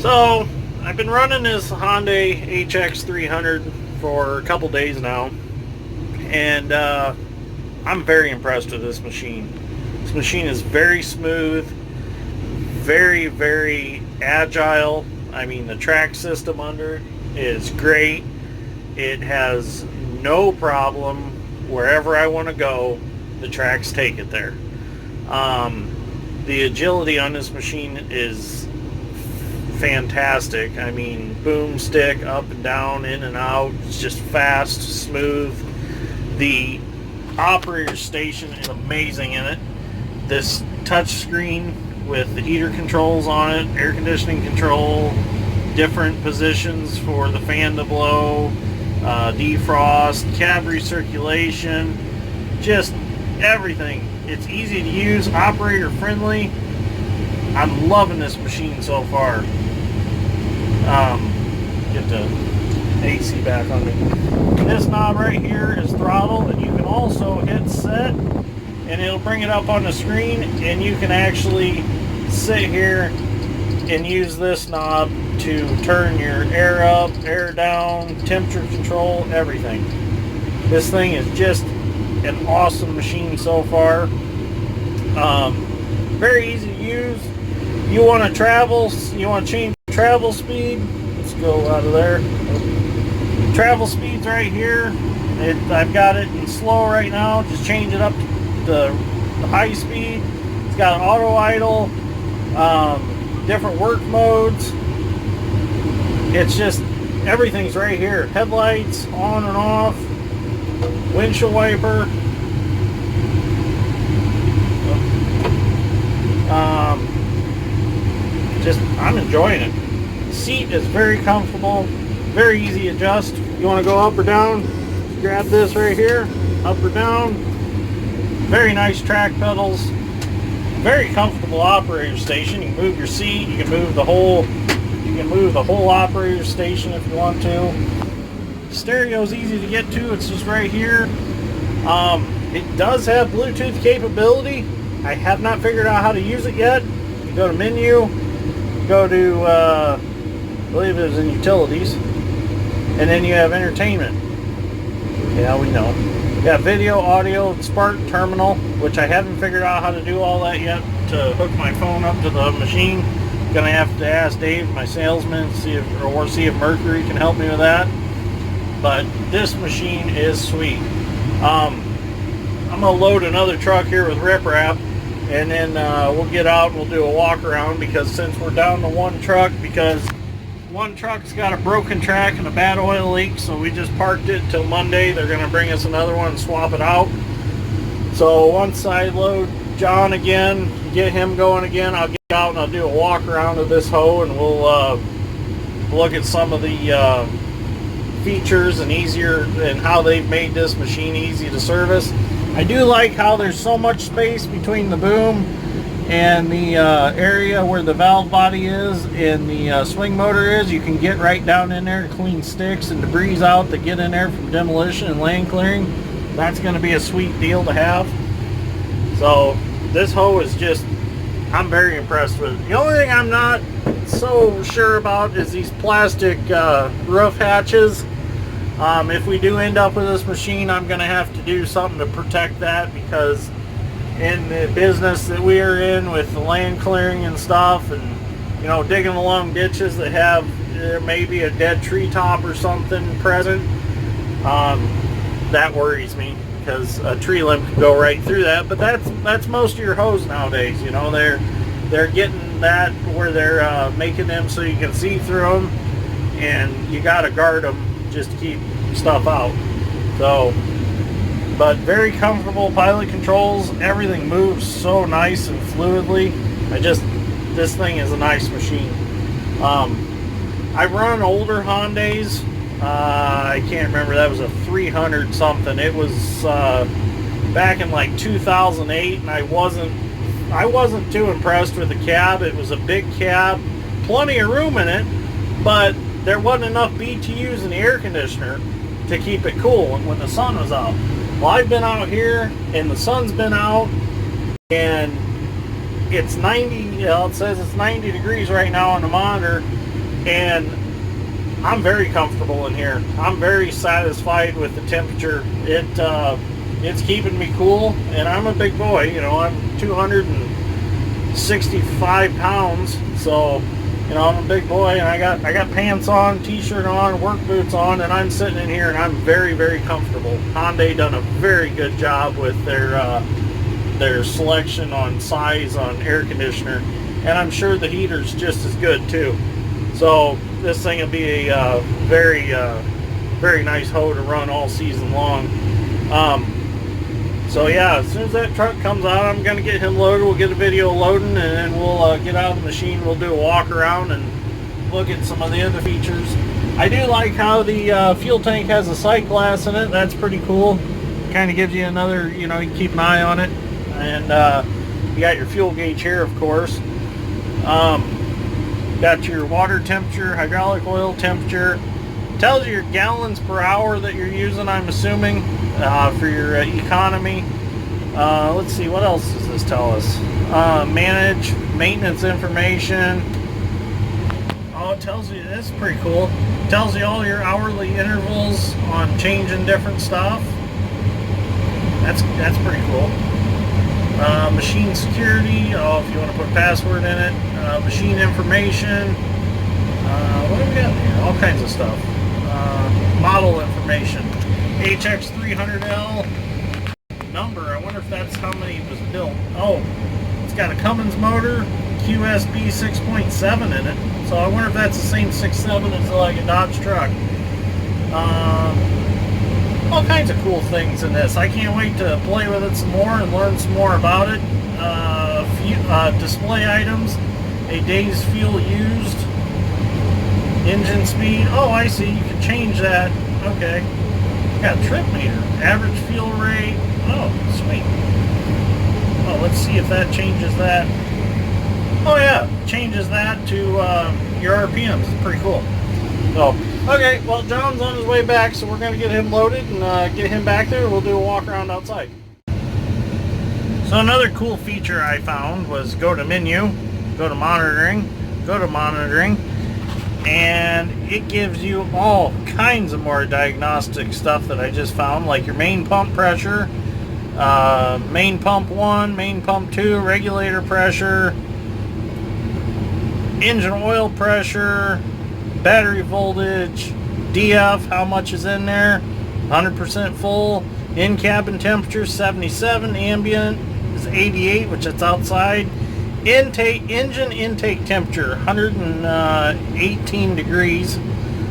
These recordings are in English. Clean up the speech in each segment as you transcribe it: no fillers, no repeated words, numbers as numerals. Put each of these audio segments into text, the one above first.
So I've been running this Hyundai HX300 for a couple days now, and I'm very impressed with this machine. This machine is very smooth, very agile. I mean, the track system under it is great. It has no problem wherever I want to go, the tracks take it there. The agility on this machine is fantastic. I mean, boom, stick, up and down, in and out. It's just fast, smooth. The operator station is amazing in it. This touch screen with the heater controls on it, air conditioning control, different positions for the fan to blow, defrost, cab recirculation, just everything. It's easy to use, operator friendly. I'm loving this machine so far. Get the AC back on me. This knob right here is throttle, and you can also hit set and it'll bring it up on the screen, and you can actually sit here and use this knob to turn your air up, air down, temperature control, everything. This thing is just an awesome machine so far. Very easy to use. You want to travel, you want to change travel speed. Let's go out of there. Travel speed's right here. I've got it in slow right now. Just change it up to the high speed. It's got an auto idle, different work modes. It's just everything's right here. Headlights on and off, windshield wiper. I'm enjoying it. The seat is very comfortable, very easy to adjust. You want to go up or down, grab this right here, up or down. Very nice track pedals, very comfortable operator station. You can move your seat, you can move the whole operator station if you want to. Stereo is easy to get to, it's just right here. It does have Bluetooth capability. I have not figured out how to use it yet. You go to menu, go to I believe it was in utilities, and then you have entertainment. Yeah, we know. You got video, audio, spark, terminal, which I haven't figured out how to do all that yet to hook my phone up to the machine. Gonna have to ask Dave, my salesman, see if Mercury can help me with that. But this machine is sweet. I'm gonna load another truck here with riprap, and then we'll get out and we'll do a walk around, because since we're down to one truck, because one truck's got a broken track and a bad oil leak, so we just parked it till Monday. They're gonna bring us another one and swap it out. So once I load John again, get him going again, I'll get out and I'll do a walk around of this hoe, and we'll look at some of the features and how they've made this machine easy to service. I do like how there's so much space between the boom and the area where the valve body is and the swing motor is. You can get right down in there to clean sticks and debris out that get in there from demolition and land clearing. That's going to be a sweet deal to have. So this hoe is just, I'm very impressed with it. The only thing I'm not so sure about is these plastic roof hatches. If we do end up with this machine, I'm going to have to do something to protect that, because in the business that we are in with the land clearing and stuff, and you know, digging along ditches that have there may be a dead tree top or something present, that worries me, because a tree limb could go right through that. But that's most of your hose nowadays. You know, they're getting that where they're making them so you can see through them, and you got to guard them just to keep stuff out. So, but very comfortable pilot controls. Everything moves so nice and fluidly. This thing is a nice machine. I run older Hyundais. I can't remember, that was a 300 something. It was back in like 2008, and I wasn't too impressed with the cab. It was a big cab, plenty of room in it, but there wasn't enough BTUs in the air conditioner to keep it cool when the sun was out. Well, I've been out here and the sun's been out, and it's 90, it says it's 90 degrees right now on the monitor, and I'm very comfortable in here. I'm very satisfied with the temperature. It's keeping me cool, and I'm a big boy. You know, I'm 265 pounds, so you know, I'm a big boy, and I got pants on, t-shirt on, work boots on, and I'm sitting in here, and I'm very, very comfortable. Hyundai done a very good job with their selection on size on air conditioner, and I'm sure the heater's just as good too. So this thing will be a very, very nice hoe to run all season long. So yeah, as soon as that truck comes out, I'm going to get him loaded. We'll get a video loading, and then we'll get out of the machine. We'll do a walk around and look at some of the other features. I do like how the fuel tank has a sight glass in it. That's pretty cool. Kind of gives you another, you know, you can keep an eye on it. And you got your fuel gauge here, of course. Got your water temperature, hydraulic oil temperature. Tells you your gallons per hour that you're using, I'm assuming, for your economy. Let's see, what else does this tell us? Manage maintenance information. Oh, it tells you, this is pretty cool. It tells you all your hourly intervals on changing different stuff. That's pretty cool. Machine security, if you want to put a password in it. Machine information. What do we got here? All kinds of stuff. Model information. HX300L number. I wonder if that's how many was built. Oh, it's got a Cummins motor, QSB 6.7 in it. So I wonder if that's the same 6.7 as like a Dodge truck. All kinds of cool things in this. I can't wait to play with it some more and learn some more about it. Display items, a day's fuel used, engine speed. Oh, I see. You can change that. Okay. Got a trip meter, average fuel rate. Oh, sweet. Oh, let's see if that changes that. Oh yeah, changes that to your RPMs. It's pretty cool. So, okay, well, John's on his way back, so we're going to get him loaded and get him back there. We'll do a walk around outside. So another cool feature I found was go to menu, go to monitoring, and it gives you all kinds of more diagnostic stuff that I just found, like your main pump pressure, main pump 1, main pump 2, regulator pressure, engine oil pressure, battery voltage, DF, how much is in there, 100% full, in-cabin temperature 77, ambient is 88, which is outside, engine intake temperature 118 degrees,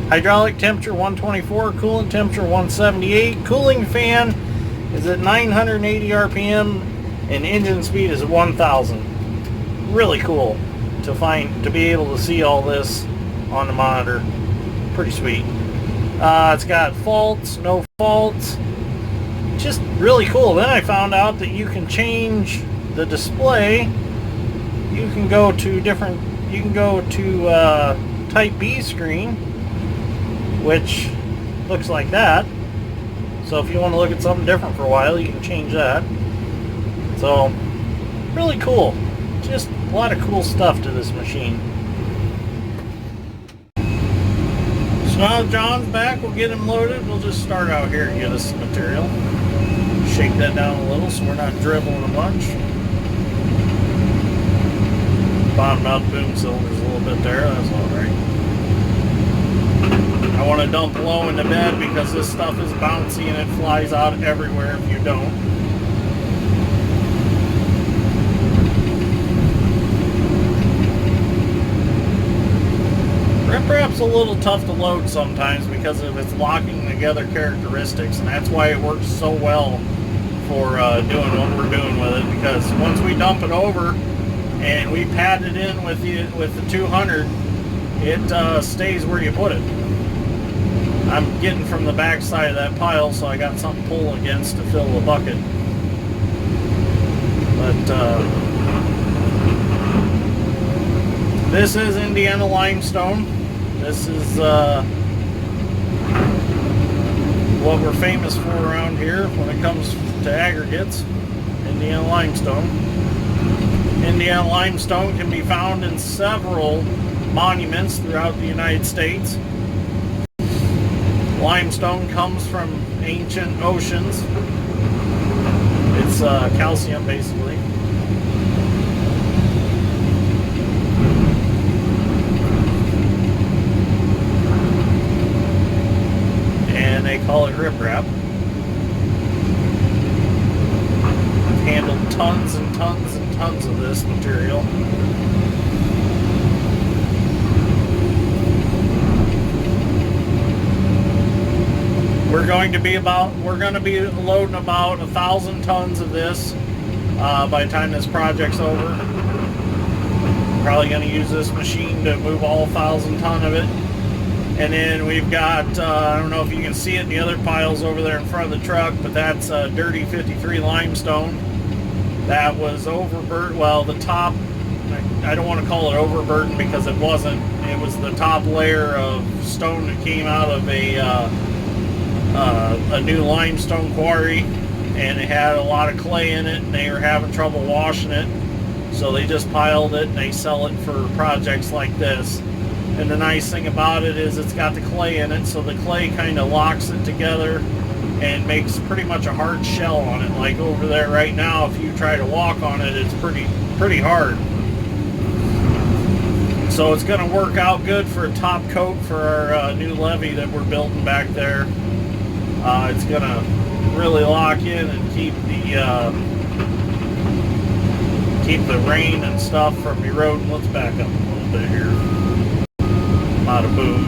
hydraulic temperature 124, coolant temperature 178, cooling fan is at 980 RPM, and engine speed is 1000. Really cool to be able to see all this on the monitor. Pretty sweet. It's got faults, no faults. Just really cool. Then I found out that you can change the display. You can go to type B screen, which looks like that. So if you want to look at something different for a while, you can change that. So really cool. Just a lot of cool stuff to this machine. So now John's back, we'll get him loaded. We'll just start out here and get us some material. Shake that down a little so we're not dribbling a bunch. Bottomed out boom cylinders a little bit there, that's alright. I want to dump low into bed because this stuff is bouncy and it flies out everywhere if you don't. Perhaps a little tough to load sometimes because of its locking together characteristics, and that's why it works so well for doing what we're doing with it, because once we dump it over and we pat it in with the 200, it stays where you put it. I'm getting from the back side of that pile, so I got something to pull against to fill the bucket. But this is Indiana limestone. This is what we're famous for around here when it comes to aggregates. Indiana limestone. Indiana limestone can be found in several monuments throughout the United States. Limestone comes from ancient oceans. It's calcium, basically. And they call it riprap. I've handled tons and tons and tons of this material. We're going to be loading about 1,000 tons of this by the time this project's over. Probably going to use this machine to move all 1,000 ton of it. And then we've got, I don't know if you can see it in the other piles over there in front of the truck, but that's dirty 53 limestone. That was overburdened. Well, the top, I don't want to call it overburdened because it wasn't. It was the top layer of stone that came out of a new limestone quarry, and it had a lot of clay in it, and they were having trouble washing it, so they just piled it and they sell it for projects like this. And the nice thing about it is it's got the clay in it, so the clay kind of locks it together and makes pretty much a hard shell on it. Like over there right now, if you try to walk on it, it's pretty hard. So it's going to work out good for a top coat for our new levee that we're building back there. It's going to really lock in and keep the rain and stuff from eroding. Let's back up a little bit here. Out of boom.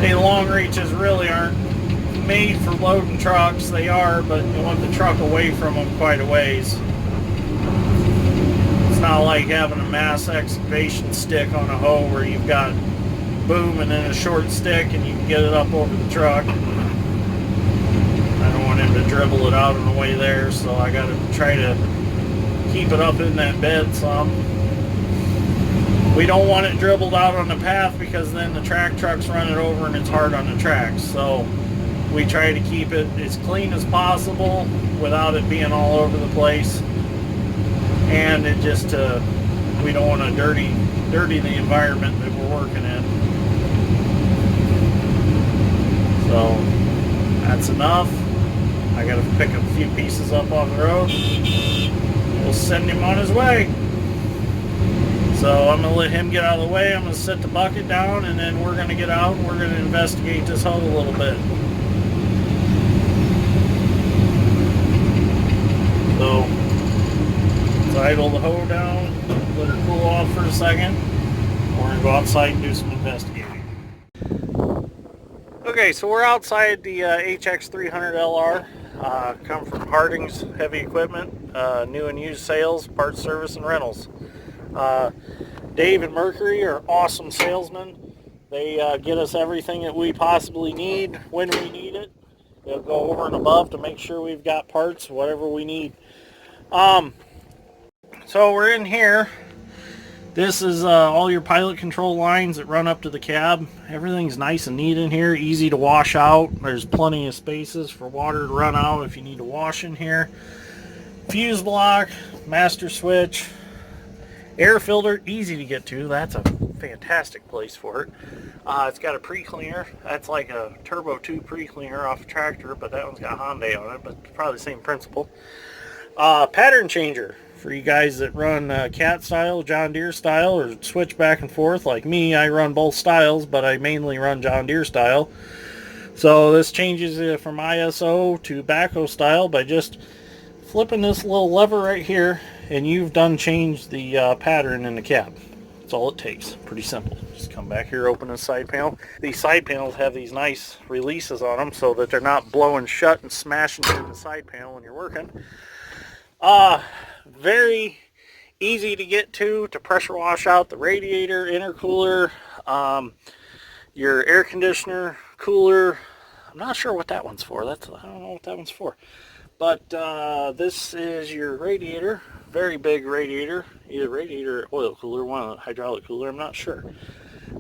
The long reaches really aren't made for loading trucks. They are, but you want the truck away from them quite a ways. It's not like having a mass excavation stick on a hoe where you've got boom and then a short stick and you can get it up over the truck. I don't want him to dribble it out on the way there, so I got to try to keep it up in that bed some. We don't want it dribbled out on the path because then the track trucks run it over and it's hard on the tracks. So we try to keep it as clean as possible without it being all over the place. And it just, we don't want to dirty the environment that we're working in. So that's enough. I got to pick a few pieces up off the road. We'll send him on his way. So I'm going to let him get out of the way. I'm going to set the bucket down, and then we're going to get out and we're going to investigate this hole a little bit. So let's idle the hoe down, let her cool off for a second. We're going to go outside and do some investigating. Okay, so we're outside the HX300LR. Come from Harding's Heavy Equipment, new and used sales, parts, service, and rentals. Dave and Mercury are awesome salesmen. They get us everything that we possibly need when we need it. They'll go over and above to make sure we've got parts, whatever we need. So we're in here. This is all your pilot control lines that run up to the cab. Everything's nice and neat in here, easy to wash out. There's plenty of spaces for water to run out if you need to wash in here. Fuse block, master switch, air filter, easy to get to. That's a fantastic place for it. It's got a pre-cleaner. That's like a Turbo 2 pre-cleaner off a tractor, but that one's got Hyundai on it, but probably the same principle. Pattern changer for you guys that run cat style, John Deere style, or switch back and forth. Like me, I run both styles, but I mainly run John Deere style. So this changes it from ISO to backhoe style by just flipping this little lever right here, and you've done changed the pattern in the cab. That's all it takes. Pretty simple. Just come back here, open the side panel. These side panels have these nice releases on them so that they're not blowing shut and smashing through the side panel when you're working. Very easy to get to pressure wash out the radiator, intercooler, your air conditioner, cooler. I'm not sure what that one's for. I don't know what that one's for. But this is your radiator, very big radiator, either radiator or oil cooler, one of the hydraulic cooler, I'm not sure.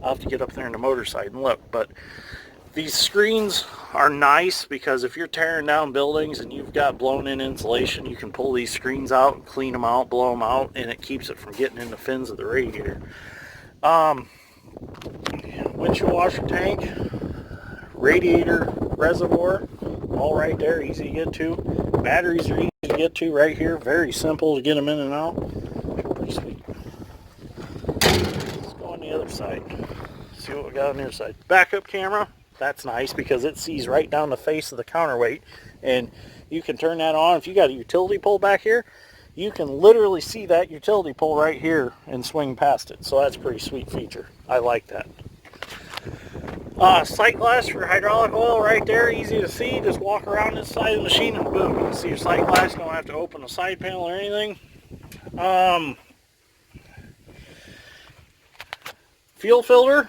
I'll have to get up there in the motor side and look. But these screens are nice because if you're tearing down buildings and you've got blown in insulation, you can pull these screens out, clean them out, blow them out, and it keeps it from getting in the fins of the radiator. Windshield washer tank, radiator reservoir, all right there, easy to get to. Batteries are easy to get to right here, very simple to get them in and out. Pretty sweet. Let's go on the other side, see what we got on the other side. Backup camera, that's nice because it sees right down the face of the counterweight, and you can turn that on. If you got a utility pole back here, you can literally see that utility pole right here and swing past it. So that's a pretty sweet feature. I like that. Sight glass for hydraulic oil right there, easy to see. Just walk around this side of the machine and boom, you can see your sight glass. Don't have to open the side panel or anything. Fuel filter.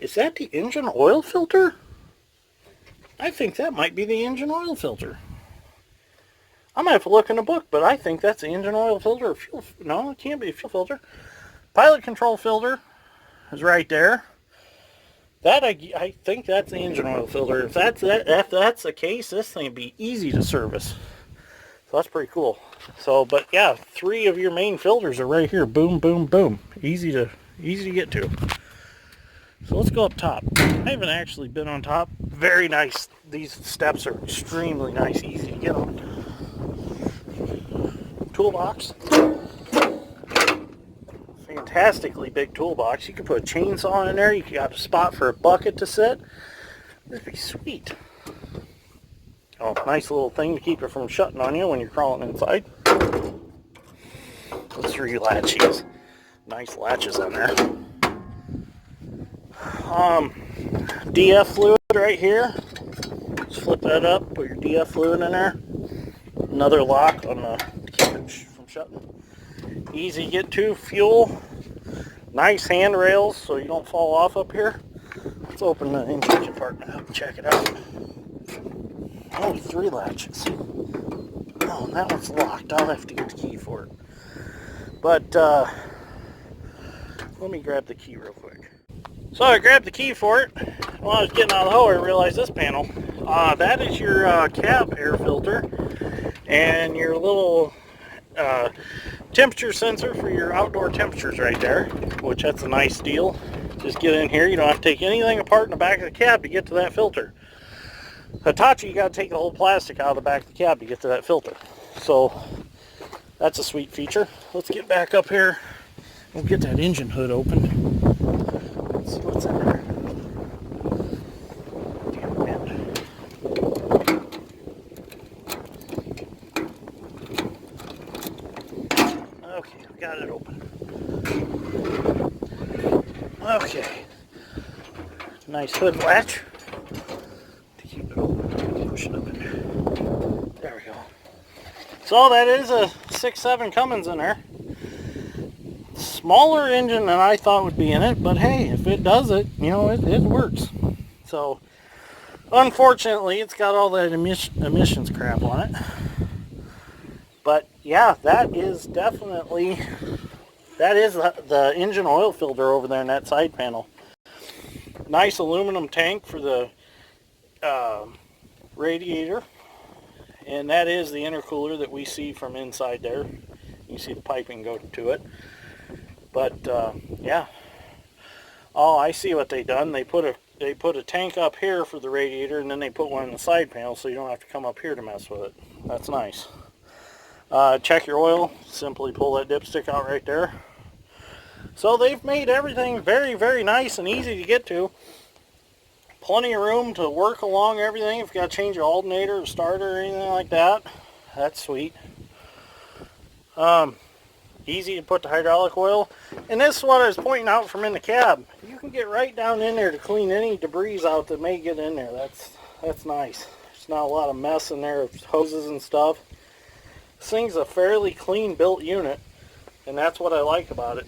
Is that the engine oil filter? I think that might be the engine oil filter. I might have to look in the book, but I think that's the engine oil filter. Or fuel, no, it can't be a fuel filter. Pilot control filter is right there. That I think that's the engine oil filter. If that's the case, this thing would be easy to service. So that's pretty cool. So, but yeah, 3 of your main filters are right here. Boom, boom, boom. Easy to get to. So let's go up top. I haven't actually been on top. Very nice. These steps are extremely nice, easy to get on. Toolbox. Fantastically big toolbox. You can put a chainsaw in there. You got a spot for a bucket to sit. This would be sweet. Oh, nice little thing to keep it from shutting on you when you're crawling inside. Let's relatch these. Nice latches on there. DF fluid right here. Just flip that up, put your DF fluid in there. Another lock on the to keep it from shutting. Easy to get to. Fuel. Nice handrails so you don't fall off up here. Let's open the engine compartment up and check it out. Only 3 latches. Oh, and that one's locked. I'll have to get the key for it. But let me grab the key real quick. So I grabbed the key for it. While I was getting out of the hole, I realized this panel. That is your cab air filter and your little temperature sensor for your outdoor temperatures right there, which that's a nice deal. Just get in here. You don't have to take anything apart in the back of the cab to get to that filter. Hitachi, you got to take the whole plastic out of the back of the cab to get to that filter. So that's a sweet feature. Let's get back up here. We'll get that engine hood open. Let's see what's in there. Okay, we got it open. Okay. Nice hood latch. To keep it open. Push it up in there. There we go. So that is a 6.7 Cummins in there. Smaller engine than I thought would be in it, but hey, if it does it, you know, it works. So, unfortunately, it's got all that emissions crap on it. But yeah, that is definitely, that is the engine oil filter over there in that side panel. Nice aluminum tank for the radiator. And that is the intercooler that we see from inside there. You see the piping go to it. But yeah. Oh, I see what they done. They put a tank up here for the radiator, and then they put one in the side panel so you don't have to come up here to mess with it. That's nice. Check your oil. Simply pull that dipstick out right there. So they've made everything very, very nice and easy to get to. Plenty of room to work along everything. If you got to change your alternator or starter or anything like that, that's sweet. Easy to put the hydraulic oil. And this is what I was pointing out from in the cab. You can get right down in there to clean any debris out that may get in there. That's nice. There's not a lot of mess in there of hoses and stuff. This thing's a fairly clean built unit, and that's what I like about it.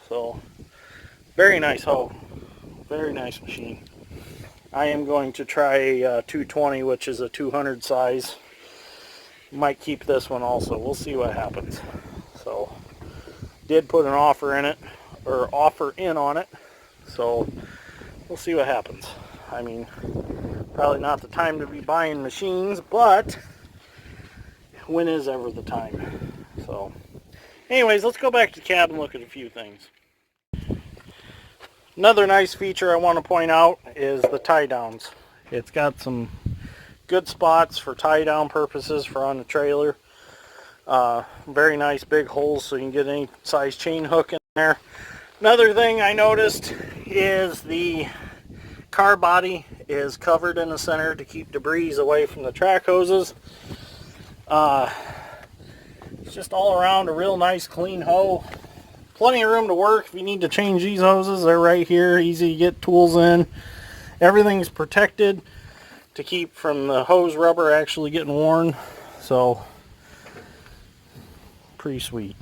So, very nice hoe. Very nice machine. I am going to try a 220, which is a 200 size. Might keep this one also. We'll see what happens. So, did put an offer in it, or offer in on it. So, we'll see what happens. I mean, probably not the time to be buying machines, but when is ever the time? So anyways, let's go back to the cab and look at a few things. Another nice feature I want to point out is the tie downs. It's got some good spots for tie down purposes for on the trailer. Very nice big holes so you can get any size chain hook in there. Another thing I noticed is the car body is covered in the center to keep debris away from the track hoses. It's just all around a real nice clean hoe. Plenty of room to work. If you need to change these hoses, they're right here. Easy to get tools in. Everything's protected to keep from the hose rubber actually getting worn. So, pretty sweet.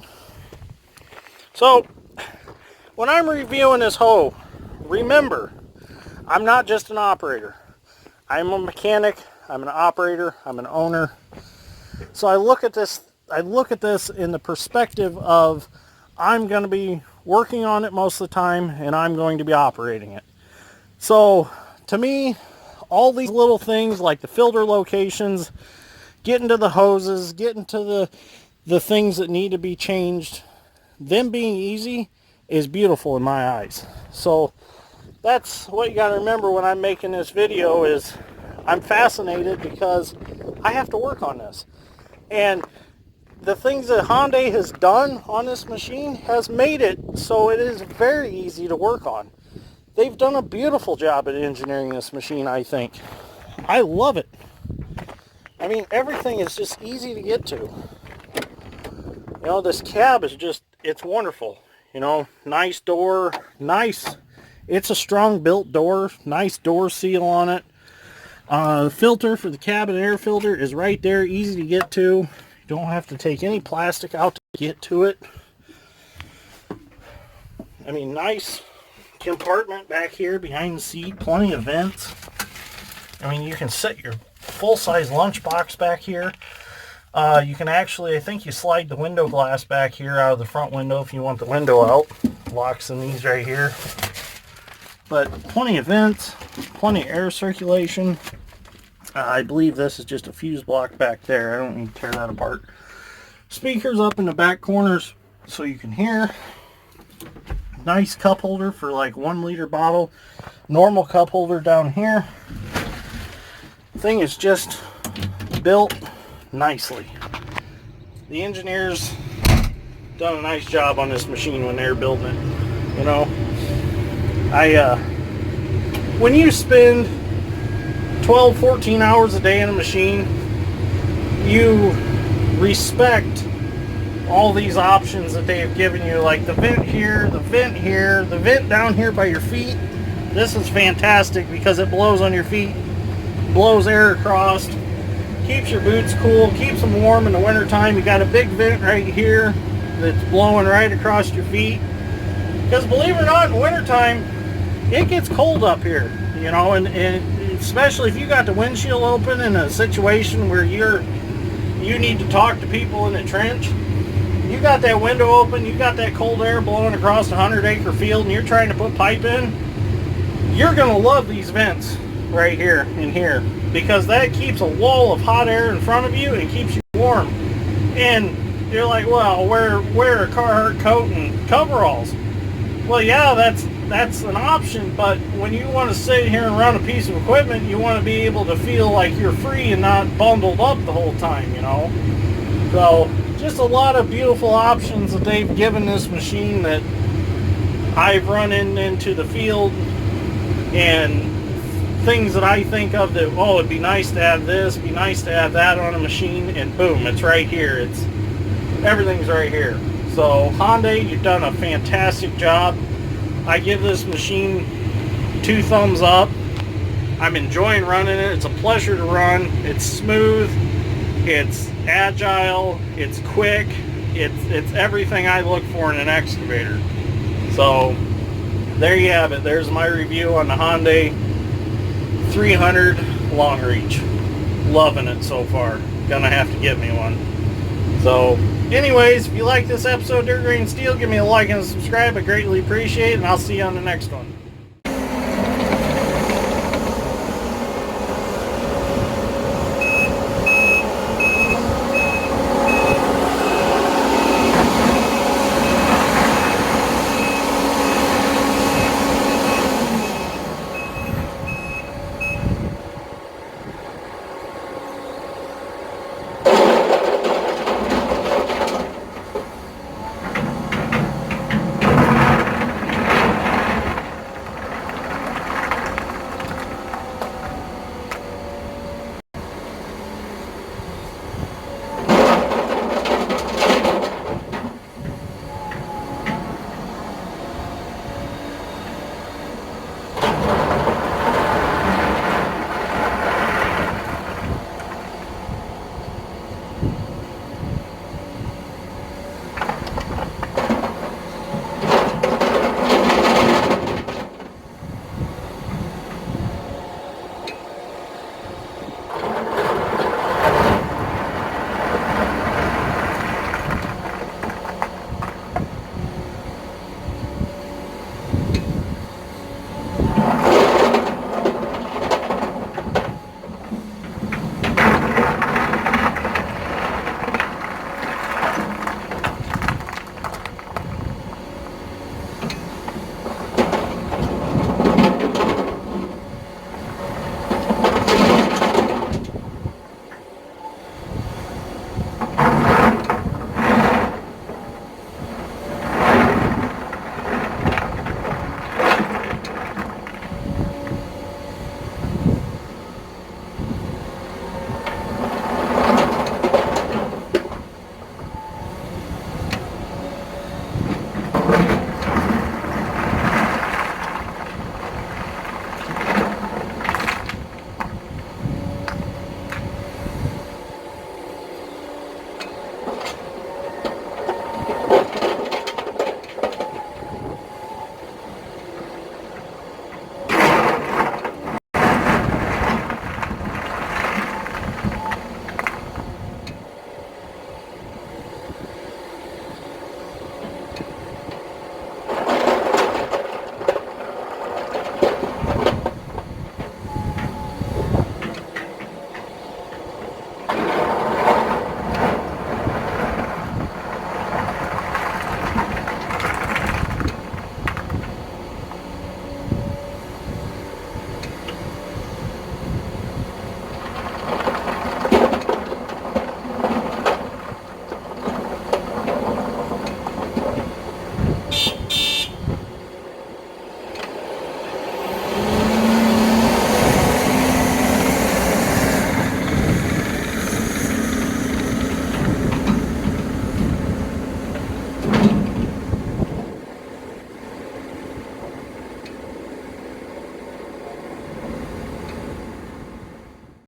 So, when I'm reviewing this hoe, remember, I'm not just an operator. I'm a mechanic, I'm an operator, I'm an owner. So I look at this in the perspective of I'm going to be working on it most of the time and I'm going to be operating it. So to me, all these little things like the filter locations, getting to the hoses, getting to the things that need to be changed, them being easy is beautiful in my eyes. So that's what you got to remember when I'm making this video is I'm fascinated because I have to work on this. And the things that Hyundai has done on this machine has made it so it is very easy to work on. They've done a beautiful job at engineering this machine, I think. I love it. I mean, everything is just easy to get to. You know, this cab is just, it's wonderful. You know, nice door, nice. It's a strong built door, nice door seal on it. The filter for the cabin air filter is right there, easy to get to. You don't have to take any plastic out to get to it. I mean, nice compartment back here behind the seat, plenty of vents. I mean, you can set your full-size lunchbox back here. You can actually, I think you slide the window glass back here out of the front window if you want the window out. Locks in these right here. But plenty of vents, plenty of air circulation. I believe this is just a fuse block back there. I don't need to tear that apart. Speakers up in the back corners so you can hear. Nice cup holder for like 1 liter bottle. Normal cup holder down here. Thing is just built nicely. The engineers done a nice job on this machine when they were building it. You know, when you spend 12-14 hours a day in a machine, you respect all these options that they have given you, like the vent here, the vent here, the vent down here by your feet. This is fantastic because it blows on your feet, blows air across, keeps your boots cool, keeps them warm in the wintertime. You got a big vent right here that's blowing right across your feet. Because believe it or not, in wintertime, it gets cold up here, you know, and especially if you got the windshield open in a situation where you need to talk to people in the trench. You got that window open, you got that cold air blowing across a 100-acre field, and you're trying to put pipe in. You're gonna love these vents right here and here, because that keeps a wall of hot air in front of you and keeps you warm. And you're like, well, wear a Carhartt coat and coveralls. Well, yeah, that's an option, but when you want to sit here and run a piece of equipment, you want to be able to feel like you're free and not bundled up the whole time, you know. So just a lot of beautiful options that they've given this machine that I've run into the field, and things that I think of that, oh, it'd be nice to have this, be nice to have that on a machine, and boom, it's right here. Everything's right here. So Hyundai, you've done a fantastic job. I give this machine 2 thumbs up. I'm enjoying running it. It's a pleasure to run. It's smooth, it's agile, it's quick, it's everything I look for in an excavator. So there you have it. There's my review on the Hyundai 300 long reach. Loving it so far. Gonna have to get me one. So anyways, if you like this episode of Dirt Grade and Steel, give me a like and a subscribe. I greatly appreciate it, and I'll see you on the next one.